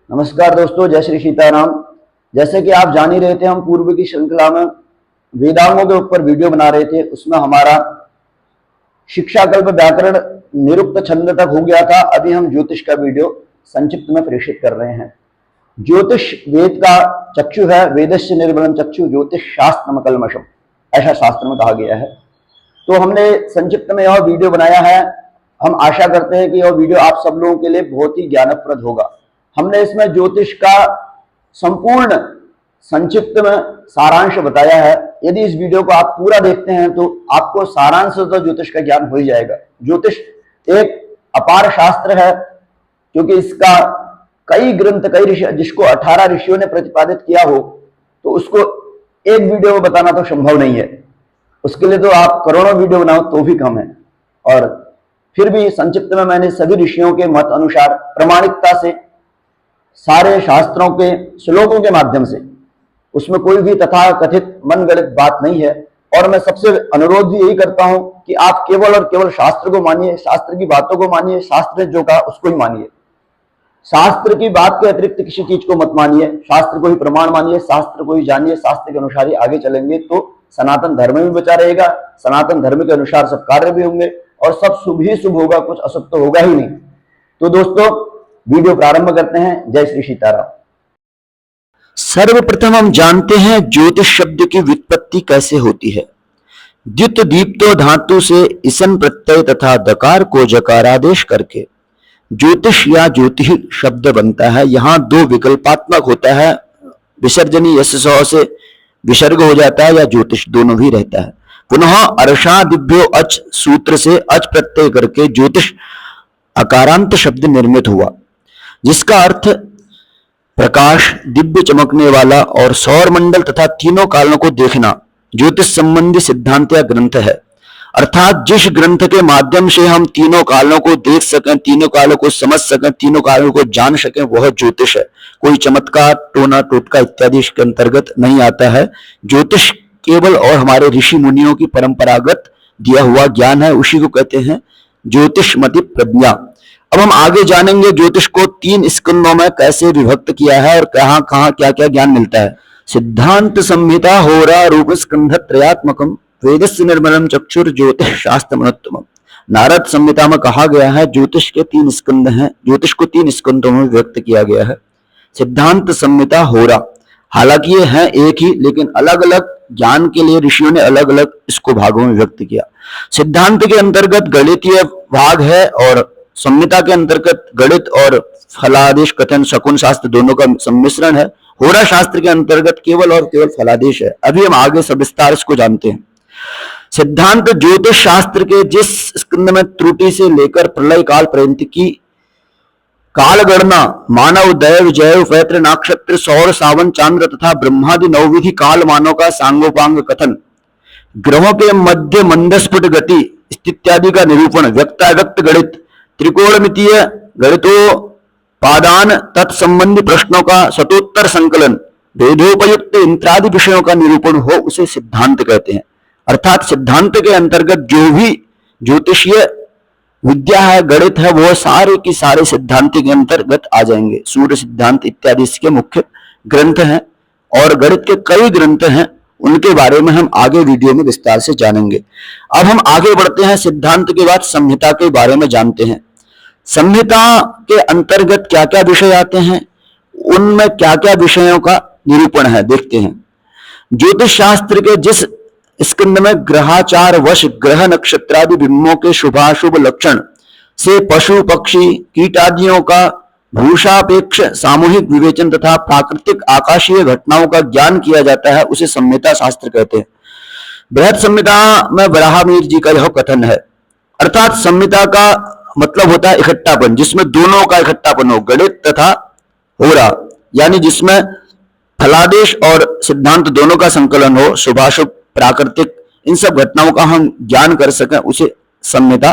नमस्कार दोस्तों, जय श्री सीताराम। जैसे कि आप जान ही रहे थे, हम पूर्व की श्रृंखला में वेदांगों के ऊपर वीडियो बना रहे थे। उसमें हमारा शिक्षा कल्प व्याकरण निरुक्त छंद तक हो गया था। अभी हम ज्योतिष का वीडियो संक्षिप्त में प्रेषित कर रहे हैं। ज्योतिष वेद का चक्षु है, वेदस्य निर्मलम चक्षु ज्योतिष शास्त्रम कल्मषम, ऐसा शास्त्र में कहा गया है। तो हमने संक्षिप्त में यह वीडियो बनाया है। हम आशा करते हैं कि यह वीडियो आप सब लोगों के लिए बहुत ही ज्ञानप्रद होगा। हमने इसमें ज्योतिष का संपूर्ण संक्षिप्त में सारांश बताया है। यदि इस वीडियो को आप पूरा देखते हैं तो आपको सारांश तो ज्योतिष का ज्ञान हो ही जाएगा। ज्योतिष एक अपार शास्त्र है, क्योंकि इसका कई ग्रंथ, कई ऋषि, जिसको 18 ऋषियों ने प्रतिपादित किया हो, तो उसको एक वीडियो में बताना तो संभव नहीं है। उसके लिए तो आप करोड़ों वीडियो बनाओ तो भी कम है। और फिर भी संक्षिप्त में मैंने सभी ऋषियों के मत अनुसार प्रामाणिकता से सारे शास्त्रों के श्लोकों के माध्यम से, उसमें कोई भी तथा कथित मनगढ़ंत बात नहीं है। और मैं सबसे अनुरोध भी यही करता हूं कि आप केवल और केवल शास्त्र को मानिए, शास्त्र की बातों को मानिए, शास्त्र ने जो कहा उसको ही मानिए। शास्त्र की बात के अतिरिक्त किसी चीज को मत मानिए, शास्त्र को ही प्रमाण मानिए, शास्त्र को ही जानिए। शास्त्र के अनुसार ही आगे चलेंगे तो सनातन धर्म भी बचा रहेगा, सनातन धर्म के अनुसार सब कार्य भी होंगे और सब शुभ ही शुभ होगा, कुछ अशुभ तो होगा ही नहीं। तो दोस्तों, वीडियो प्रारंभ करते हैं। जय श्री सीताराम। सर्वप्रथम हम जानते हैं ज्योतिष शब्द की व्युत्पत्ति कैसे होती है। द्युत दीप्तो धातु से ईसन प्रत्यय तथा दकार को जकारादेश करके ज्योतिष या ज्योति शब्द बनता है। यहाँ दो विकल्पात्मक होता है, विसर्जनी यश से विसर्ग हो जाता है या ज्योतिष दोनों भी रहता है। पुनः अर्षादिभ्यो अच सूत्र से अच प्रत्यय करके ज्योतिष अकारांत शब्द निर्मित हुआ, जिसका अर्थ प्रकाश, दिव्य चमकने वाला और सौर मंडल तथा तीनों कालों को देखना ज्योतिष संबंधी सिद्धांत या ग्रंथ है। अर्थात जिस ग्रंथ के माध्यम से हम तीनों कालों को देख सकें, तीनों कालों को समझ सकें, तीनों कालों को जान सकें, वह ज्योतिष है। कोई चमत्कार, टोना टोटका इत्यादि इसके अंतर्गत नहीं आता है। ज्योतिष केवल और हमारे ऋषि मुनियों की परंपरागत दिया हुआ ज्ञान है, उसी को कहते हैं ज्योतिषमति प्रज्ञा। अब हम आगे जानेंगे ज्योतिष को 3 स्कंदों में कैसे विभक्त किया है और कहां कहां क्या क्या ज्ञान मिलता है। सिद्धांत संहिता होरा रूप स्कंध त्रयात्मकम वेदस्य निर्मलम चक्षुर ज्योतिष शास्त्र मनोत्तमम। नारद संहिता में कहा गया है ज्योतिष के 3 स्कंद हैं। ज्योतिष को 3 स्कंदों में व्यक्त किया गया है। सिद्धांत संहिता होरा, हालांकि ये है एक ही, लेकिन अलग अलग ज्ञान के लिए ऋषियों ने अलग अलग इसको भागों में व्यक्त किया। सिद्धांत के अंतर्गत गणितीय भाग है और संहिता के अंतर्गत गणित और फलादेश कथन शकुन शास्त्र दोनों का सम्मिश्रण है। होरा शास्त्र के अंतर्गत केवल और केवल फलादेश है। अभी हम आगे सविस्तार इसको जानते हैं। सिद्धांत ज्योतिष शास्त्र के जिस स्कंद में त्रुटि से लेकर प्रलय काल पर्यंत की काल गणना, मानव, दैव, जैव, पैत्र, नक्षत्र, सौर, सावन, चांद्र तथा ब्रह्मादि 9 विधि काल मानव का सांगोपांग कथन, ग्रहों के मध्य मंदस्फुट गति इत्यादि का निरूपण, व्यक्ताव्यक्त गणित, त्रिकोणमितीय गणितोपादान, तत्संबंधी प्रश्नों का सतोत्तर संकलन, वेदोपयुक्त इत्यादि विषयों का निरूपण हो, उसे सिद्धांत कहते हैं। अर्थात सिद्धांत के अंतर्गत जो भी ज्योतिषीय विद्या है, गणित है, वो सारे की सारे सिद्धांत के अंतर्गत आ जाएंगे। सूर्य सिद्धांत इत्यादि इसके मुख्य ग्रंथ हैं और गणित के कई ग्रंथ हैं, उनके बारे में हम आगे वीडियो में विस्तार से जानेंगे। अब हम आगे बढ़ते हैं, सिद्धांत के बाद संहिता के बारे में जानते हैं। संहिता के अंतर्गत क्या क्या विषय आते हैं, उनमें क्या क्या विषयों का निरूपण है, देखते हैं। ज्योतिष शास्त्र के जिस स्कंद में ग्रहाचार वश ग्रह नक्षत्रादि बिंबों के शुभाशुभ लक्षण से पशु पक्षी कीट आदियों का भूषापेक्ष सामूहिक विवेचन तथा प्राकृतिक आकाशीय घटनाओं का ज्ञान किया जाता है, उसे संहिता शास्त्र कहते हैं। बृहद संहिता में वराहमिहिर जी का यह कथन है। अर्थात संहिता का मतलब होता है इकट्ठापन, जिसमें दोनों का इकट्ठापन हो, गणित तथा होरा, यानी जिसमें फलादेश और सिद्धांत दोनों का संकलन हो, शुभाशुभ प्राकृतिक इन सब घटनाओं का हम ज्ञान कर सकें, उसे संहिता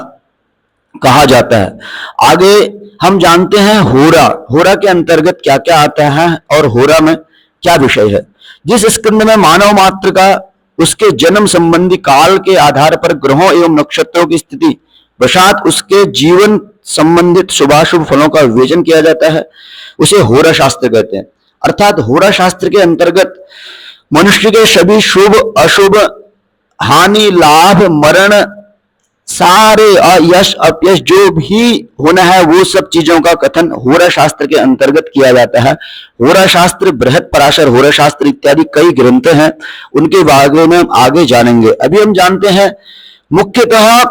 कहा जाता है। आगे हम जानते हैं होरा। होरा के अंतर्गत क्या क्या आता है और होरा में क्या विषय है। जिस स्कंद में मानव मात्र का उसके जन्म संबंधी काल के आधार पर ग्रहों एवं नक्षत्रों की स्थिति वशात उसके जीवन संबंधित शुभाशुभ फलों का विवेचन किया जाता है, उसे होरा शास्त्र कहते हैं। अर्थात होरा शास्त्र के अंतर्गत मनुष्य के सभी शुभ अशुभ, हानि लाभ मरण, सारे यश अपयश जो भी होना है वो सब चीजों का कथन होरा शास्त्र के अंतर्गत किया जाता है। होरा शास्त्र, बृहत पराशर होरा शास्त्र इत्यादि कई ग्रंथ हैं, उनके बारे में हम आगे जानेंगे। अभी हम जानते हैं मुख्यतः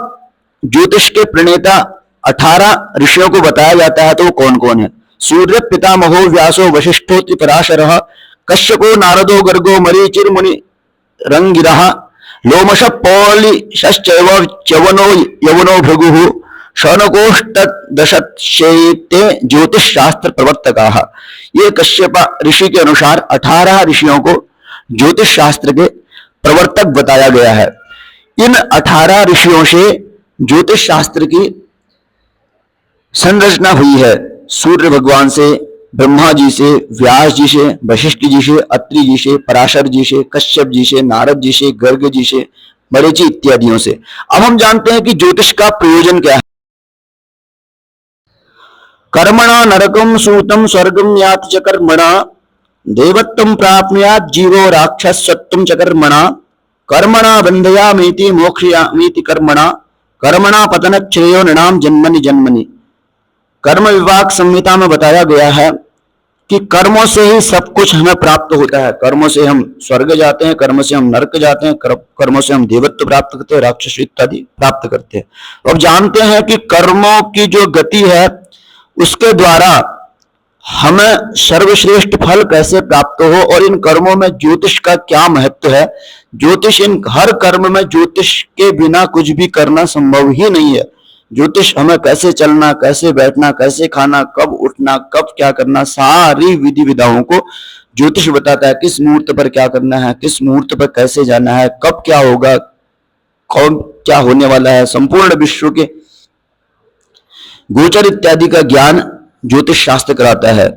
ज्योतिष के प्रणेता 18 ऋषियों को बताया जाता है, तो वो कौन कौन है? सूर्य पितामहो व्यासो वशिष्ठो पराशरः कश्यपो नारदो गर्गो मरीचिर मुनि रंगिरः लोमश पौलिश्चैव च्यवनो यवनो भृगुः शौनकोऽष्टादशेते ज्योतिष शास्त्र प्रवर्तकाः। ये कश्यप ऋषि के अनुसार 18 ऋषियों को ज्योतिष शास्त्र के प्रवर्तक बताया गया है। इन 18 ऋषियों से ज्योतिष शास्त्र की संरचना हुई है। सूर्य भगवान से, ब्रह्मा जी से, व्यास जी से, वशिष्ठ जी से, अत्रि जी से, पराशर जी से, कश्यप जी से, नारद जी से, गर्ग जी से, मरीचि इत्यादियों से। अब हम जानते हैं कि ज्योतिष का प्रयोजन क्या है। कर्मणा नरकम सूतम स्वर्गम याति च कर्मणा देवत्वं प्राप्नुयात् जीवो राक्षसत्वं च कर्मणा कर्मणा बन्धयामीति मोक्षयामीति कर्मणा कर्मणा पतनच्छ्रेयो नृणाम जन्मनि जन्मनि। कर्म विभाग संहिता में बताया गया है कि कर्मों से ही सब कुछ हमें प्राप्त होता है। कर्मों से हम स्वर्ग जाते हैं, कर्म से हम नरक जाते हैं, कर्मों से हम देवत्व प्राप्त करते हैं, राक्षस इत्यादि प्राप्त करते हैं। अब जानते हैं कि कर्मों की जो गति है उसके द्वारा हमें सर्वश्रेष्ठ फल कैसे प्राप्त हो और इन कर्मों में ज्योतिष का क्या महत्व है। ज्योतिष, इन हर कर्म में ज्योतिष के बिना कुछ भी करना संभव ही नहीं है। ज्योतिष हमें कैसे चलना, कैसे बैठना, कैसे खाना, कब उठना, कब क्या करना, सारी विधि विधाओं को ज्योतिष बताता है। किस मुहूर्त पर क्या करना है, किस मुहूर्त पर कैसे जाना है, कब क्या होगा, कौन क्या होने वाला है, संपूर्ण विश्व के गोचर इत्यादि का ज्ञान ज्योतिष शास्त्र कराता है।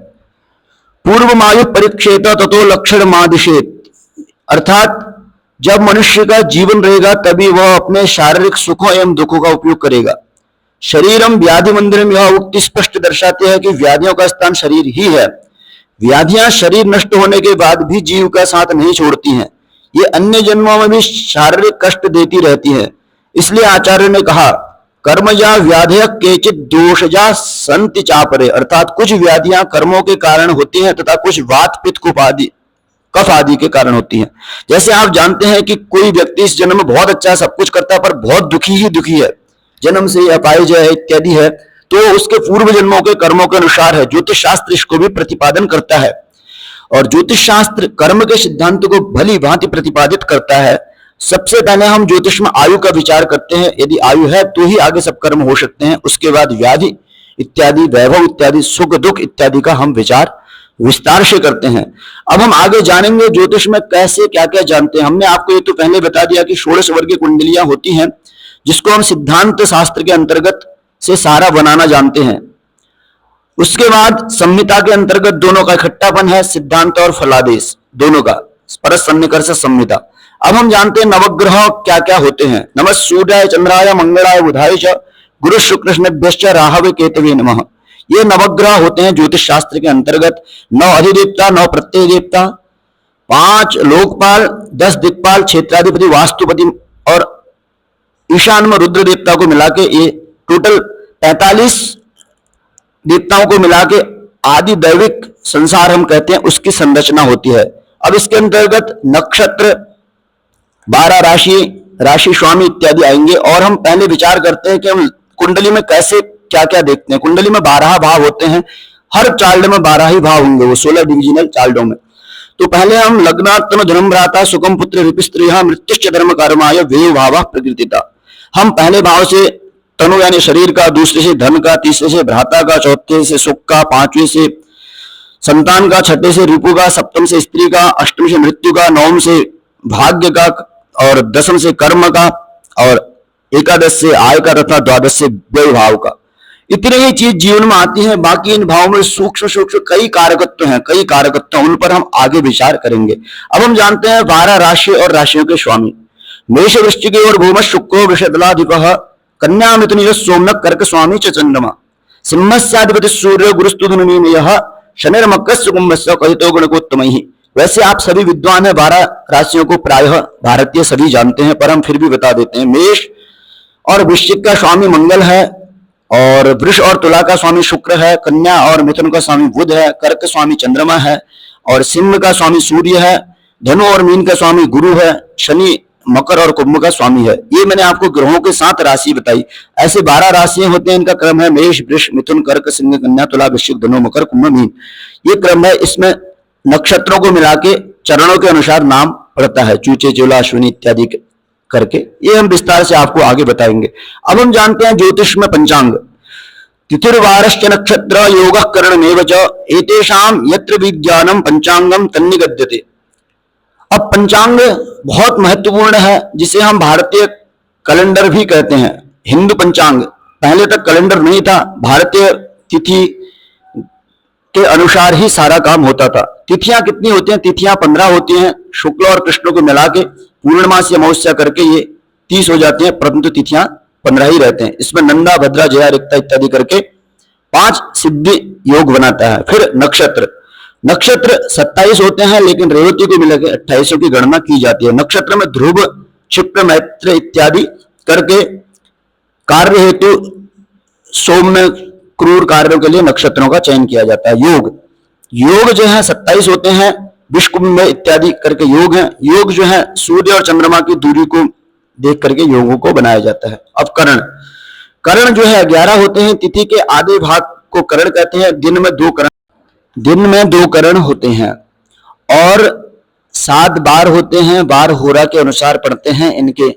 पूर्व मायु परीक्षेत ततो लक्षण मादिशेत, अर्थात जब मनुष्य का जीवन रहेगा तभी वह अपने शारीरिक सुखों एवं दुखों का उपयोग करेगा। शरीरम व्याधि मंदिरम, यह उक्ति स्पष्ट दर्शाती है कि व्याधियों का स्थान शरीर ही है। व्याधियां शरीर नष्ट होने के बाद भी जीव का साथ नहीं छोड़ती हैं, ये अन्य जन्मों में भी शारीरिक कष्ट देती रहती हैं। इसलिए आचार्य ने कहा कर्मजा व्याधय केचित दोषजा संति चापरे, अर्थात कुछ व्याधियां कर्मों के कारण होती हैं तथा कुछ वात पित्त कफ आदि के कारण होती हैं। जैसे आप जानते हैं कि कोई व्यक्ति इस जन्म में बहुत अच्छा सब कुछ करता है पर बहुत दुखी ही दुखी है, जन्म से अपाहिज है इत्यादि है, तो उसके पूर्व जन्मों के कर्मों के अनुसार है। ज्योतिष शास्त्र इसको भी प्रतिपादन करता है और ज्योतिष शास्त्र कर्म के सिद्धांत को भली भांति प्रतिपादित करता है। सबसे पहले हम ज्योतिष में आयु का विचार करते हैं, यदि आयु है तो ही आगे सब कर्म हो सकते हैं। उसके बाद व्याधि इत्यादि, वैभव इत्यादि, सुख दुख इत्यादि का हम विचार विस्तार से करते हैं। अब हम आगे जानेंगे ज्योतिष में कैसे क्या क्या जानते हैं। हमने आपको ये तो पहले बता दिया कि 16 वर्गीय कुंडलियां होती हैं जिसको हम सिद्धांत शास्त्र के अंतर्गत से सारा बनाना जानते हैं। उसके बाद संहिता के अंतर्गत दोनों का इकट्ठापन है, सिद्धांत और फलादेश दोनों का परस सन्निकर्ष संहिता। अब हम जानते हैं नवग्रह क्या क्या होते हैं। नमः सूर्याय चंद्राय मंगलाय बुधाय च गुरु शुक्रश्नेभ्यश्च राहवे केतवे नमः। ये नवग्रह होते हैं ज्योतिष शास्त्र के अंतर्गत। 9 अधिदेवता, 9 प्रत्यय देवता, 5 लोकपाल, 10 दिक्पाल, क्षेत्राधिपति, वास्तुपति और ईशान में रुद्र देवता को मिला के ये टोटल 45 देवताओं को मिला के आदि दैविक संसार हम कहते हैं, उसकी संरचना होती है। अब इसके अंतर्गत नक्षत्र, 12 राशि स्वामी इत्यादि आएंगे और हम पहले विचार करते हैं कि हम कुंडली में कैसे क्या क्या देखते हैं। कुंडली में 12 भाव होते हैं, हर चार्ट में 12 ही भाव होंगे, वो 16 डिविजनल चार्टों में। तो पहले हम लग्नात्मन धर्म भ्राता सुखम पुत्र रिपिस्त्रिया मृत्युश्च धर्म कर्माय वेव भाव प्रकृतिता। हम पहले भाव से तनु यानी शरीर का, दूसरे से धन का, तीसरे से भ्राता का, चौथे से सुख का, पांचवें से संतान का, छठे से रिपु का, सप्तम से स्त्री का, अष्टम से मृत्यु का, नवम से भाग्य का और दसम से कर्म का और एकादश से आय का तथा द्वादश से व्यय भाव का। इतने ही चीज जीवन में आती हैं। बाकी इन भावों में सूक्ष्म सूक्ष्म कई कारकत्व हैं, कई कारकत्व, उन पर हम आगे विचार करेंगे। अब हम जानते हैं 12 राशि और राशियों के स्वामी। मेष वृश्चिक और भूम शुक्रो वृषदलाधिपः कन्या मिथुन सोमनः कर्क स्वामी च चंद्रमा सिंहस्याधिपति सूर्य गुरुस्तु धनुमीनयः शनिर्मकरस्य कुंभस्य कथितो गणकोत्तमैः। वैसे आप सभी विद्वान हैं, 12 राशियों को प्रायः भारतीय सभी जानते हैं, पर हम फिर भी बता देते हैं। मेष और वृश्चिक का स्वामी मंगल है, और वृष और तुला का स्वामी शुक्र है, कन्या और मिथुन का स्वामी बुध है, कर्क स्वामी चंद्रमा है, और सिंह का स्वामी सूर्य है, धनु और मीन का स्वामी गुरु है, शनि मकर और कुंभ का स्वामी है। ये मैंने आपको ग्रहों के साथ राशि बताई। ऐसे 12 राशियां होते हैं, इनका क्रम है मेष, वृष, मिथुन, कर्क, सिंह, कन्या, तुला, वृश्चिक, धनु, मकर, कुंभ, मीन। ये क्रम है। इसमें नक्षत्रों को मिला के चरणों के अनुसार नाम पड़ता है, चूचे, चोला, अश्विनी इत्यादि करके। ये हम विस्तार से आपको आगे बताएंगे। अब हम जानते हैं ज्योतिष में पंचांग। तिथिर्वारश्च नक्षत्र योगः करणमेव च एतेषां यत्र विज्ञानम पंचांगम तन्निगद्यते। अब पंचांग बहुत महत्वपूर्ण है, जिसे हम भारतीय कैलेंडर भी कहते हैं, हिंदू पंचांग। पहले तक कैलेंडर नहीं था, भारतीय तिथि के अनुसार ही सारा काम होता था। तिथियां कितनी होती हैं? तिथियां 15 होती हैं, शुक्ल और कृष्ण को मिला के पूर्णमासी अमावस्या करके ये 30 हो जाती हैं, परंतु तिथियां 15 ही रहते हैं। इसमें नंदा, भद्रा, जया, रिक्ता इत्यादि करके 5 सिद्धि योग बनाता है। फिर नक्षत्र 27 होते हैं, लेकिन रेवती को मिला के 28 की गणना की जाती है। नक्षत्र में ध्रुव, क्षिप्र, मैत्र इत्यादि करके कार्य हेतु सौम्य क्रूर कार्यों के लिए नक्षत्रों का चयन किया जाता है। योग जो है 27 होते हैं, विषकुंभ इत्यादि करके योग है। योग जो है सूर्य और चंद्रमा की दूरी को देख करके योगों को बनाया जाता है। अब करण जो है 11 होते हैं। तिथि के आधे भाग को करण कहते हैं। दिन में 2 करण होते हैं, और 7 बार होते हैं। बार होरा के अनुसार पड़ते हैं। इनके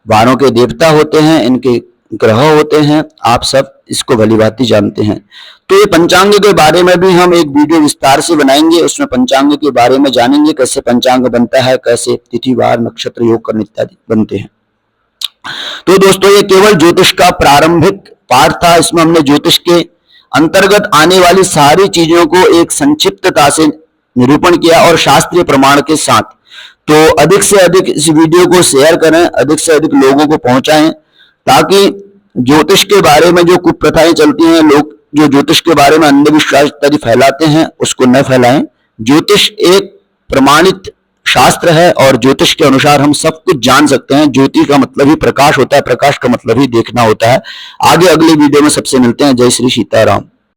बारों के देवता होते हैं, इनके ग्रह होते हैं। आप सब इसको भलीभांति जानते हैं। तो ये पंचांग के बारे में भी हम एक वीडियो विस्तार से बनाएंगे। उसमें पंचांग के बारे में जानेंगे, कैसे पंचांग बनता है, कैसे तिथि, वार, नक्षत्र, योग, करण इत्यादि बनते हैं। तो दोस्तों, ये केवल ज्योतिष का प्रारंभिक पाठ था। इसमें हमने ज्योतिष के अंतर्गत आने वाली सारी चीजों को एक संक्षिप्तता से निरूपण किया, और शास्त्रीय प्रमाण के साथ। तो अधिक से अधिक इस वीडियो को शेयर करें, अधिक से अधिक लोगों को पहुंचाएं, ताकि ज्योतिष के बारे में जो कुप्रथाएं चलती हैं, लोग जो ज्योतिष के बारे में अंधविश्वास इत्यादि फैलाते हैं, उसको न फैलाएं। ज्योतिष एक प्रमाणित शास्त्र है, और ज्योतिष के अनुसार हम सब कुछ जान सकते हैं। ज्योति का मतलब ही प्रकाश होता है, प्रकाश का मतलब ही देखना होता है। आगे अगले वीडियो में सबसे मिलते हैं। जय श्री सीताराम।